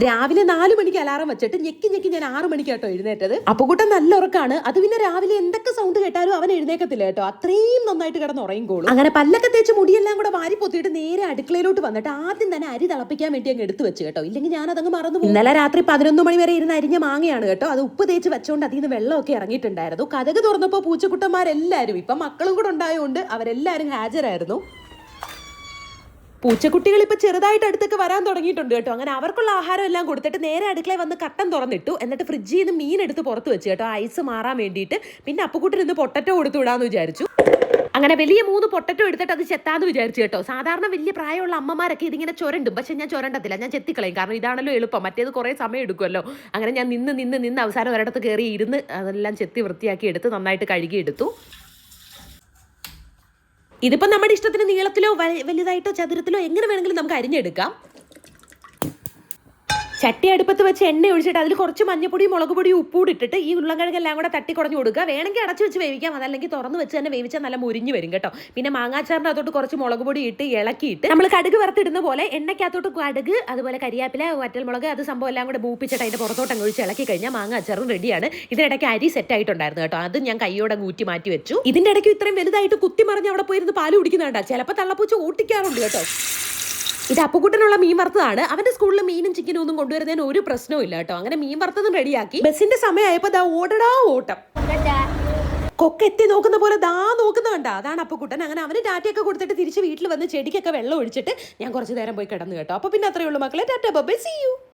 രാവിലെ 4 മണിക്ക് അലാറം വെച്ചിട്ട് ഞെക്കി ഞെക്കി ഞാൻ 6 മണിക്കാട്ടോ എഴുന്നേറ്റത്. അപ്പുകുട്ടൻ നല്ല ഉറക്കാണ്. അത് പിന്നെ രാവിലെ എന്തൊക്കെ സൗണ്ട് കേട്ടാലും അവൻ എഴുന്നേക്കത്തില്ല കേട്ടോ. അത്രയും നന്നായിട്ട് കിടന്ന് ഉറങ്ങിക്കോളും. അങ്ങനെ പല്ലൊക്കെ തേച്ച് മുടിയെല്ലാം കൂടെ വാരി പൊത്തിയിട്ട് നേരെ അടുക്കളയിലോട്ട് വന്നിട്ട് ആദ്യം തന്നെ അരി തിളപ്പിക്കാൻ വേണ്ടി അങ്ങ് എടുത്തു വെച്ച് കേട്ടോ. ഇല്ലെങ്കിൽ ഞാൻ അതങ്ങ് മറന്നു പോകും. ഇന്നലെ രാത്രി 11 മണി വരെ ഇരുന്ന് അരിഞ്ഞ മാങ്ങയാണ് കേട്ടോ. അത് ഉപ്പ് തേച്ച് വെച്ചോണ്ട് അതിൽ നിന്ന് വെള്ളമൊക്കെ ഇറങ്ങിയിട്ടുണ്ടായിരുന്നു. കഥക് തുറന്നപ്പോൾ പൂച്ചക്കുട്ടന്മാരെല്ലാരും, ഇപ്പം മക്കളും കൂടെ ഉണ്ടായതുകൊണ്ട് അവരെല്ലാരും ഹാജരായിരുന്നു. പൂച്ചക്കുട്ടികൾ ഇപ്പൊ ചെറുതായിട്ട് അടുത്തൊക്കെ വരാൻ തുടങ്ങിയിട്ടുണ്ട് കേട്ടോ. അങ്ങനെ അവർക്കുള്ള ആഹാരം എല്ലാം കൊടുത്തിട്ട് നേരെ അടുക്കളയിൽ വന്ന് കട്ടൻ തുറന്നിട്ടു. എന്നിട്ട് ഫ്രിഡ്ജിൽ നിന്ന് മീൻ എടുത്ത് പുറത്ത് വെച്ച് കേട്ടോ, ഐസ് മാറാൻ വേണ്ടിയിട്ട്. പിന്നെ അപ്പുക്കുട്ടിന് ഇന്ന് പൊട്ടറ്റോ കൊടുത്തു വിടാന്ന് വിചാരിച്ചു. അങ്ങനെ വലിയ 3 പൊട്ടറ്റോ എടുത്തിട്ട് അത് ചെത്താന്ന് വിചാരിച്ചു കേട്ടോ. സാധാരണ വലിയ പ്രായമുള്ള അമ്മമാരൊക്കെ ഇതിങ്ങനെ ചുരണ്ടും, പക്ഷെ ഞാൻ ചുരണ്ടത്തില്ല, ഞാൻ ചെത്തിക്കളയും. കാരണം ഇതാണല്ലോ എളുപ്പം, മറ്റേത് കുറേ സമയം എടുക്കുമല്ലോ. അങ്ങനെ ഞാൻ നിന്ന് അവസാനം ഒരിടത്ത് കയറി ഇരുന്ന് അതെല്ലാം ചെത്തി വൃത്തിയാക്കി എടുത്ത് നന്നായിട്ട് കഴുകിയെടുത്തു. ഇതിപ്പോൾ നമ്മുടെ ഇഷ്ടത്തിന് നീളത്തിലോ വലുതായിട്ടോ ചതുരത്തിലോ എങ്ങനെ വേണമെങ്കിലും നമുക്ക് അരിഞ്ഞെടുക്കാം. ചട്ടി അടുപ്പത്ത് വെച്ച് എണ്ണ ഒഴിച്ചിട്ട് അതിൽ കുറച്ച് മഞ്ഞപ്പൊടിയും മുളക് പൊടിയും ഉപ്പൂടി ഇട്ടിട്ട് ഈ ഉരുളക്കിഴങ്ങെല്ലാം കൂടെ തട്ടി കുടഞ്ഞു കൊടുക്കുക. വേണമെങ്കിൽ അടച്ചു വെച്ച് വേവിക്കാം, അതല്ലെങ്കിൽ തുറന്ന് വെച്ച് തന്നെ വേവിച്ചാൽ നല്ല മുരിഞ്ഞ് വരും കേട്ടോ. പിന്നെ മാങ്ങാച്ചാറിൻ്റെ അകത്തോട്ട് കുറച്ച് മുളക് പൊടി ഇട്ട് ഇളക്കിയിട്ട് നമ്മൾ കടുക് വറുത്തിടുന്ന പോലെ എണ്ണയ്ക്കകത്തോട്ട് കടുക്, അതുപോലെ കരിയാപ്പില, വറ്റൽമുളക്, അത് സംഭവം എല്ലാം കൂടെ മൂപ്പിച്ചിട്ട് അതിൻ്റെ പുറത്തോട്ട് അങ്ങ് ഒഴിച്ച് ഇളക്കി കഴിഞ്ഞാൽ മാങ്ങാച്ചാറും റെഡിയാണ്. ഇതിനിടയ്ക്ക് അരി സെറ്റ് ആയിട്ടുണ്ടായിരുന്നു കേട്ടോ. അത് ഞാൻ കൈയോടെ ഊറ്റി മാറ്റി വെച്ചു. ഇതിൻ്റെ ഇടയ്ക്ക് ഇത്രയും വലുതായിട്ട് കുത്തി മറിഞ്ഞ് അവിടെ പോയിരുന്ന് പാല് കുടിക്കുന്നുണ്ടാ. ചിലപ്പോൾ തള്ളപ്പൂച്ച ഓട്ടിക്കാറുണ്ട് കേട്ടോ. ഇത് അപ്പുകുട്ടനുള്ള മീൻ വറുത്തതാണ്. അവന്റെ സ്കൂളിൽ മീനും ചിക്കനും ഒന്നും കൊണ്ടുവരുന്നതിന് ഒരു പ്രശ്നവും ഇല്ല കേട്ടോ. അങ്ങനെ മീൻ വറുത്തതും റെഡിയാക്കി. ബസ്സിന്റെ സമയമായപ്പോ ദാ ഓടടാ ഓട്ടം. കൊക്കെത്തി നോക്കുന്ന പോലെ ദാ നോക്കുന്ന കണ്ട, അതാണ് അപ്പുകുട്ടൻ. അങ്ങനെ അവന് ടാറ്റയൊക്കെ കൊടുത്തിട്ട് തിരിച്ച് വീട്ടിൽ വന്ന് ചെടിക്കൊക്കെ വെള്ളം ഒഴിച്ചിട്ട് ഞാൻ കുറച്ച് നേരം പോയി കിടന്നു കേട്ടോ. അപ്പൊ പിന്നെ അത്രയേ ഉള്ളൂ മക്കളെ. Tata bye, see U.